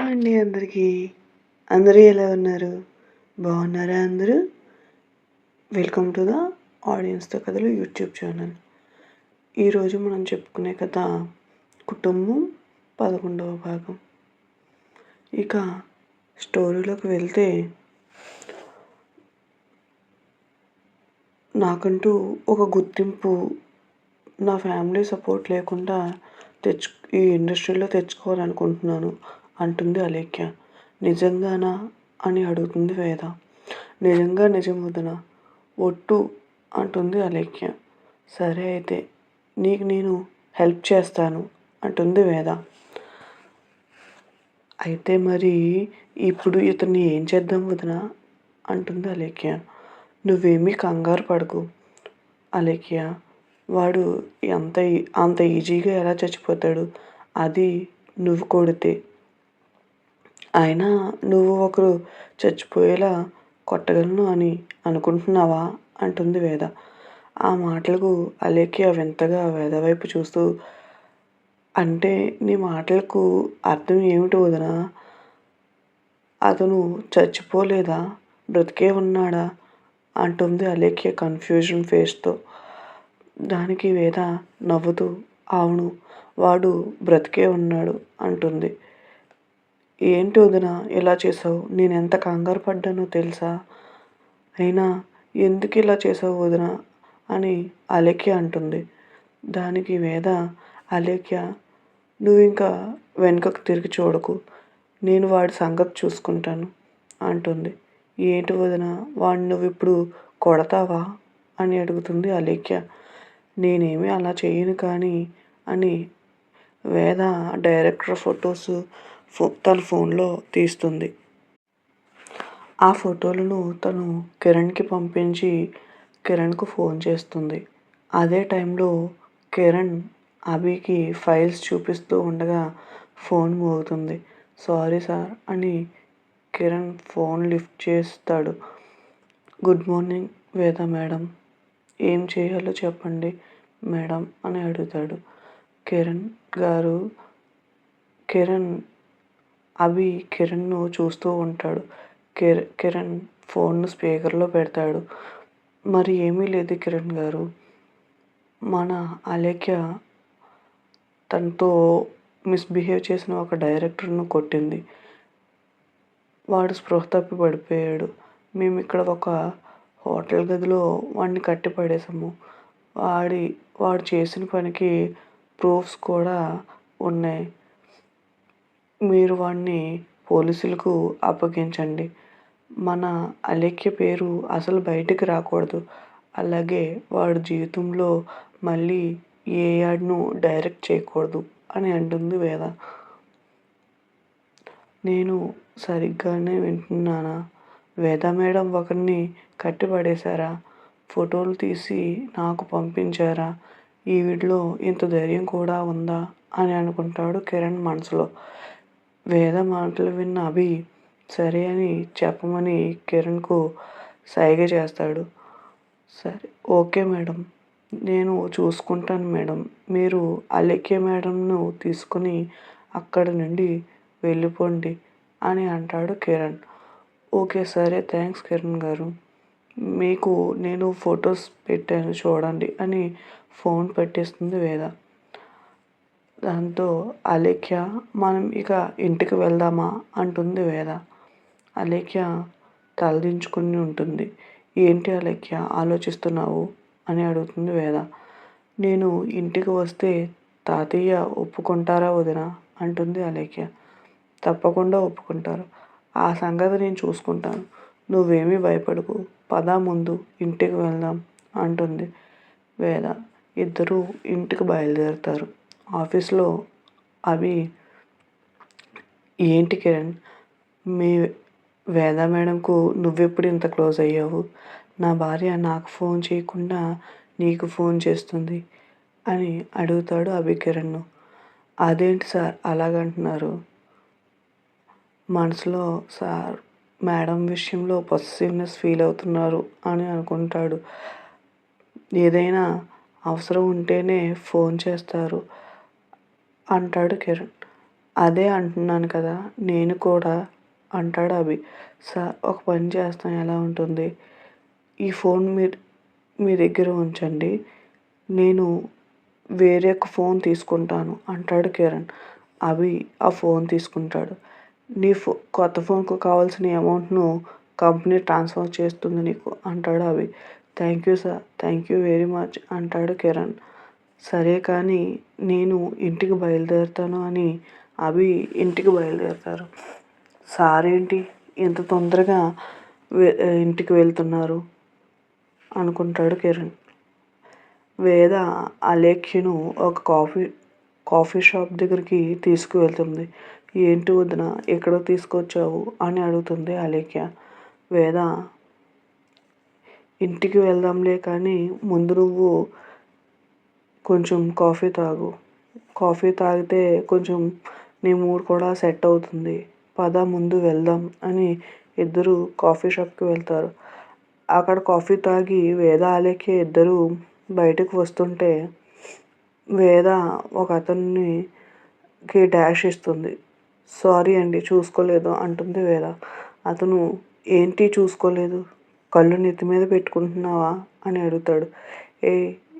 అండి అందరికీ. అందరూ ఎలా ఉన్నారు? బాగున్నారా అందరూ? వెల్కమ్ టు ద ఆడియన్స్‌తో కథలు యూట్యూబ్ ఛానల్. ఈరోజు మనం చెప్పుకునే కథ కుటుంబం 11వ భాగం. ఇక స్టోరీలోకి వెళ్తే, నాకంటూ ఒక గుర్తింపు, నా ఫ్యామిలీ సపోర్ట్ లేకుండా ఈ ఇండస్ట్రీలో తెచ్చుకోవాలనుకుంటున్నాను అంటుంది అలేఖ్య. నిజంగానా అని అడుగుతుంది వేద. నిజం వదినా, ఒట్టు అంటుంది అలేఖ్య. సరే అయితే నీకు నేను హెల్ప్ చేస్తాను అంటుంది వేద. అయితే మరి ఇప్పుడు ఇతన్ని ఏం చేద్దాం వదినా అంటుంది అలేఖ్య. నువ్వేమీ కంగారు పడకు అలేఖ్య. వాడు అంత ఈజీగా ఎలా చచ్చిపోతాడు? అది నువ్వు కొడితే. అయినా నువ్వు ఒకరు చచ్చిపోయేలా కొట్టగలను అని అనుకుంటున్నావా అంటుంది వేద. ఆ మాటలకు అలేఖ్య వింతగా వేద వైపు చూస్తూ, అంటే నీ మాటలకు అర్థం ఏమిటి వదినా? అతను చచ్చిపోలేదా, బ్రతికే ఉన్నాడా అంటుంది అలేఖ్య కన్ఫ్యూజన్ ఫేస్తో. దానికి వేద నవ్వుతూ, అవును, వాడు బ్రతికే ఉన్నాడు అంటుంది. ఏంటి వదినా ఇలా చేసావు? నేను ఎంత కంగారు పడ్డానో తెలుసా? అయినా ఎందుకు ఇలా చేసావు వదినా అని అలేఖ్య అంటుంది. దానికి వేద, అలేఖ్య, నువ్వు ఇంకా వెనుకకు తిరిగి చూడకు, నేను వాడి సంగతి చూసుకుంటాను అంటుంది. ఏంటి వదినా, వాడిని నువ్వు ఇప్పుడు కొడతావా అని అడుగుతుంది అలేఖ్య. నేనేమీ అలా చేయను కానీ అని వేద డైరెక్టర్ ఫొటోస్ తన ఫోన్లో తీస్తుంది. ఆ ఫోటోలను తను కిరణ్కి పంపించి కిరణ్కు ఫోన్ చేస్తుంది. అదే టైంలో కిరణ్ అభికి ఫైల్స్ చూపిస్తూ ఉండగా ఫోన్ మోగుతుంది. సారీ సార్ అని కిరణ్ ఫోన్ లిఫ్ట్ చేస్తాడు. గుడ్ మార్నింగ్ వేద మేడం, ఏం చేయాలో చెప్పండి మేడం అని అడుగుతాడు. కిరణ్ గారు, అభి కిరణ్ను చూస్తూ ఉంటాడు. కిరణ్ ఫోన్ను స్పీకర్లో పెడతాడు. మరి ఏమీ లేదు కిరణ్ గారు, మన అలేఖ్య తనతో మిస్బిహేవ్ చేసిన ఒక డైరెక్టర్ను కొట్టింది. వాడు స్పృహ తప్పి పడిపోయాడు. మేము ఇక్కడ ఒక హోటల్ గదిలో వాడిని కట్టి పడేసాము. వాడు చేసిన పనికి ప్రూఫ్స్ కూడా ఉన్నాయి. మీరు వాడిని పోలీసులకు అప్పగించండి. మన అలేఖ్య పేరు అసలు బయటికి రాకూడదు. అలాగే వాడి జీవితంలో మళ్ళీ ఏ యాడ్ను డైరెక్ట్ చేయకూడదు అని అంటుంది వేద. నేను సరిగ్గానే వింటున్నానా? వేద మేడం ఒకరిని కట్టి పడేశారా? ఫోటోలు తీసి నాకు పంపించారా? ఈవిడలో ఇంత ధైర్యం కూడా ఉందా అని అనుకుంటాడు కిరణ్ మనసులో. వేద మాటలు విన్న అభి సరే అని చెప్పమని కిరణ్కు సైగ చేస్తాడు. సరే, ఓకే మేడం, నేను చూసుకుంటాను మేడం, మీరు అలేఖ్య మేడంను తీసుకుని అక్కడి నుండి వెళ్ళిపోండి అని అంటాడు కిరణ్. ఓకే సరే, థ్యాంక్స్ కిరణ్ గారు, మీకు నేను ఫొటోస్ పెట్టాను చూడండి అని ఫోన్ పెట్టేస్తుంది వేద. దాంతో అలేఖ్య, మనం ఇక ఇంటికి వెళ్దామా అంటుంది వేద. అలేఖ్య తలదించుకుని ఉంటుంది. ఏంటి అలేఖ్య ఆలోచిస్తున్నావు అని అడుగుతుంది వేద. నేను ఇంటికి వస్తే తాతయ్య ఒప్పుకుంటారా వదినా అంటుంది అలేఖ్య. తప్పకుండా ఒప్పుకుంటారు. ఆ సంగతి నేను చూసుకుంటాను, నువ్వేమీ భయపడకు, పద ముందు ఇంటికి వెళ్దాం అంటుంది వేద. ఇద్దరూ ఇంటికి బయలుదేరుతారు. ఆఫీస్లో అభి, ఏంటి కిరణ్, మీ వేద మేడంకు నువ్వెప్పుడు ఇంత క్లోజ్ అయ్యావు? నా భార్య నాకు ఫోన్ చేయకుండా నీకు ఫోన్ చేస్తుంది అని అడుగుతాడు అభి కిరణ్ను. అదేంటి సార్ అలాగంటున్నారు? మనసులో సార్ మేడం విషయంలో పొసెసివ్నెస్ ఫీల్ అవుతున్నారు అని అనుకుంటాడు. ఏదైనా అవసరం ఉంటేనే ఫోన్ చేస్తారు అంటాడు కిరణ్. అదే అంటున్నాను కదా నేను కూడా అంటాడు అభి. సార్ ఒక పని చేస్తాం ఎలా ఉంటుంది? ఈ ఫోన్ మీ దగ్గర ఉంచండి. నేను వేరే ఒక ఫోన్ తీసుకుంటాను అంటాడు కిరణ్. అభి ఆ ఫోన్ తీసుకుంటాడు. నీ కొత్త ఫోన్‌కు కావాల్సిన అమౌంట్‌ను కంపెనీ ట్రాన్స్ఫర్ చేస్తుంది నీకు అంటాడు Abhi. Thank you sir. Thank you very much అంటాడు కిరణ్. సరే కానీ నేను ఇంటికి బయలుదేరుతాను అని అభి ఇంటికి బయలుదేరుతారు. సార్ ఏంటి ఇంత తొందరగా ఇంటికి వెళ్తున్నారు అనుకుంటాడు కిరణ్. వేద అలేఖ్యను ఒక కాఫీ షాప్ దగ్గరికి తీసుకువెళ్తుంది. ఏంటి వదిన ఎక్కడికి తీసుకొచ్చావు అని అడుగుతుంది అలేఖ్య. వేద ఇంటికి వెళ్దాంలే కానీ ముందు నువ్వు కొంచెం కాఫీ తాగు. కాఫీ తాగితే కొంచెం నీ మూడ్ కూడా సెట్ అవుతుంది. పద ముందు వెళ్దాం అని ఇద్దరు కాఫీ షాప్కి వెళ్తారు. అక్కడ కాఫీ తాగి వేద అలేఖ్య ఇద్దరు బయటకు వస్తుంటే వేద ఒక అతనికి డాష్ ఇస్తుంది. సారీ అండి చూసుకోలేదు అంటుంది వేద. అతను ఏంటి చూసుకోలేదు? కళ్ళు నెత్తి మీద పెట్టుకుంటున్నావా అని అడుగుతాడు.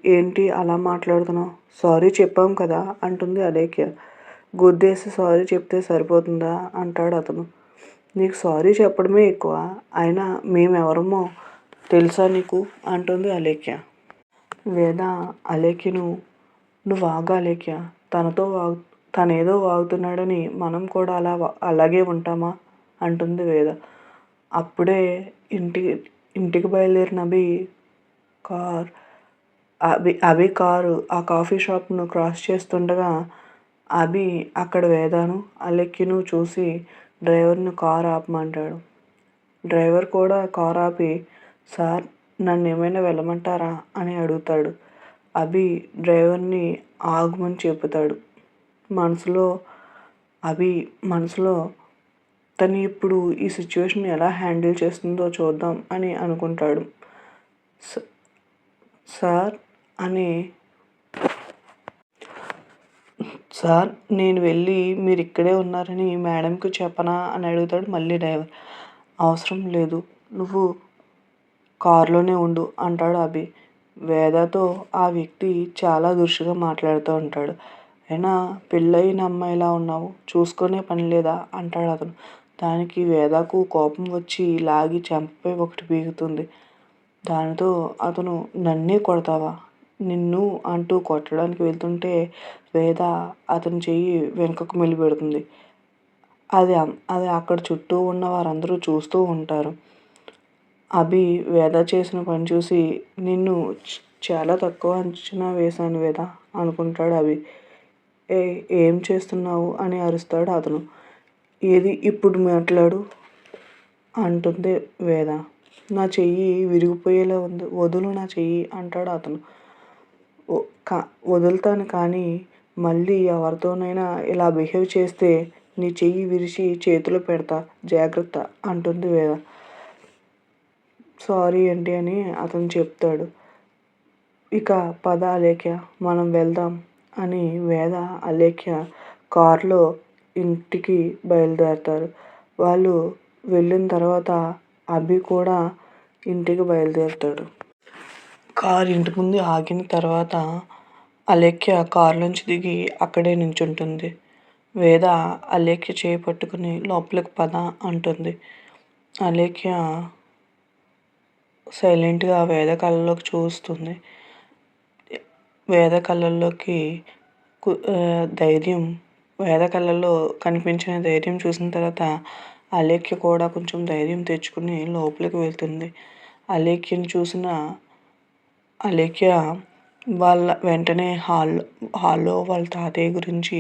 ఏంటి అలా మాట్లాడుతున్నావు? సారీ చెప్పాం కదా అంటుంది అలేఖ్య. గుద్దేసి సారీ చెప్తే సరిపోతుందా అంటాడు అతను. నీకు సారీ చెప్పడమే ఎక్కువ. అయినా మేమెవరమో తెలుసా నీకు అంటుంది అలేఖ్య. వేద అలేఖ్యను నువ్వు ఆగు అలేఖ్య. తనేదో వాగుతున్నాడని మనం కూడా అలాగే ఉంటామా అంటుంది వేద. అప్పుడే ఇంటికి బయలుదేరిన అభి కారు ఆ కాఫీ షాప్ను క్రాస్ చేస్తుండగా అభి అక్కడ వేదను అలేఖ్యను చూసి డ్రైవర్ను కారు ఆపమంటాడు. డ్రైవర్ కూడా కారు ఆపి సార్ నన్ను ఏమైనా వెళ్ళమంటారా అని అడుగుతాడు. అభి డ్రైవర్ని ఆగమని చెబుతాడు. మనసులో తను ఇప్పుడు ఈ సిచ్యువేషన్ ఎలా హ్యాండిల్ చేస్తుందో చూద్దాం అని అనుకుంటాడు. సార్ నేను వెళ్ళి మీరు ఇక్కడే ఉన్నారని మేడంకి చెప్పనా అని అడుగుతాడు మళ్ళీ డ్రైవర్. అవసరం లేదు నువ్వు కారులోనే ఉండు అంటాడు అభి. వేదతో ఆ వ్యక్తి చాలా దురుసుగా మాట్లాడుతూ ఉంటాడు. అయినా పెళ్ళయిన అమ్మాయిలా ఉన్నావు చూసుకునే పని లేదా అంటాడు అతను. దానికి వేదకు కోపం వచ్చి లాగి చెంపపై ఒకటి పీకుతుంది. దానితో అతను నన్నే కొడతావా నిన్ను అంటూ కొట్టడానికి వెళ్తుంటే వేద అతని చెయ్యి వెనుకకు మెలిపెడుతుంది. అది అక్కడ చుట్టూ ఉన్న వారందరూ చూస్తూ ఉంటారు. అభి వేద చేసిన పని చూసి నిన్ను చాలా తక్కువ అంచనా వేశాను వేద అనుకుంటాడు అభి. ఏం చేస్తున్నావు అని అరుస్తాడు అతను. ఏది ఇప్పుడు మాట్లాడు అంటుంది వేద. నా చెయ్యి విరిగిపోయేలా ఉంది వదులు నా చెయ్యి అంటాడు అతను. వదులుతాను కానీ మళ్ళీ ఎవరితోనైనా ఇలా బిహేవ్ చేస్తే నీ చెయ్యి విరిచి చేతిలో పెడతా జాగ్రత్త అంటుంది వేద. సారీ అండి అని అతను చెప్తాడు. ఇక పద అలేఖ్య మనం వెళ్దాం అని వేద అలేఖ్య కారులో ఇంటికి బయలుదేరుతారు. వాళ్ళు వెళ్ళిన తర్వాత అభి కూడా ఇంటికి బయలుదేరుతాడు. కారు ఇంటి ముందు ఆగిన తర్వాత అలేఖ్య కారులోంచి దిగి అక్కడే నించుంటుంది. వేద అలేఖ్య చేయి పట్టుకుని లోపలికి పద అంటుంది. అలేఖ్య సైలెంట్గా వేద కళ్ళలోకి చూస్తుంది. వేద కళ్ళల్లోకి వేద కళ్ళల్లో కనిపించిన ధైర్యం చూసిన తర్వాత అలేఖ్య కూడా కొంచెం ధైర్యం తెచ్చుకుని లోపలికి వెళ్తుంది. అలేఖ్యని చూసిన అలేఖ్య వెంటనే హాల్లో వాళ్ళ తాతయ్య గురించి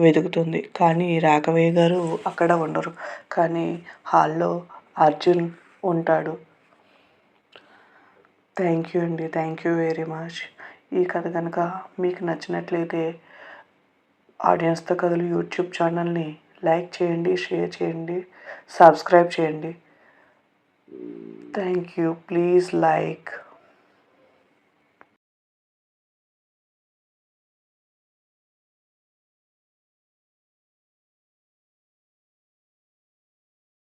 వెతుకుతుంది. కానీ రాఘవయ్య గారు అక్కడ ఉండరు. కానీ హాల్లో అర్జున్ ఉంటాడు. థ్యాంక్ యూ అండి. Thank you very much. ఈ కథ కనుక మీకు నచ్చినట్లయితే ఆడియన్స్తో కథలు యూట్యూబ్ ఛానల్ని లైక్ చేయండి, షేర్ చేయండి, సబ్స్క్రైబ్ చేయండి. Thank you. Please like.